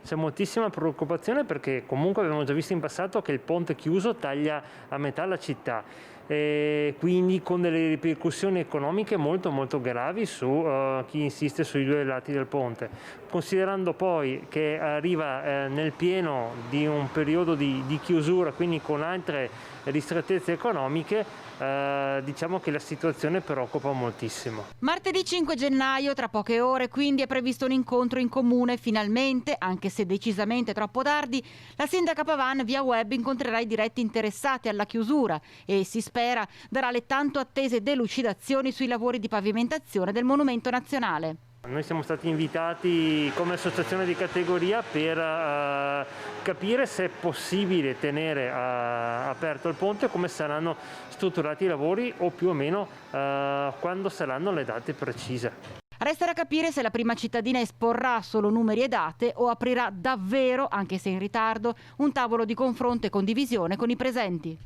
c'è moltissima preoccupazione perché comunque abbiamo già visto in passato che il ponte chiuso taglia a metà la città. E quindi con delle ripercussioni economiche molto gravi su chi insiste sui due lati del ponte, considerando poi che arriva nel pieno di un periodo di chiusura, quindi con altre ristrettezze economiche, diciamo che la situazione preoccupa moltissimo. Martedì 5 gennaio, tra poche ore, quindi è previsto un incontro in comune. Finalmente, anche se decisamente troppo tardi, la sindaca Pavan via web incontrerà i diretti interessati alla chiusura e si spera darà le tanto attese delucidazioni sui lavori di pavimentazione del Monumento Nazionale. Noi siamo stati invitati come associazione di categoria per capire se è possibile tenere aperto il ponte, come saranno strutturati i lavori o più o meno quando saranno le date precise. Resterà capire se la prima cittadina esporrà solo numeri e date o aprirà davvero, anche se in ritardo, un tavolo di confronto e condivisione con i presenti.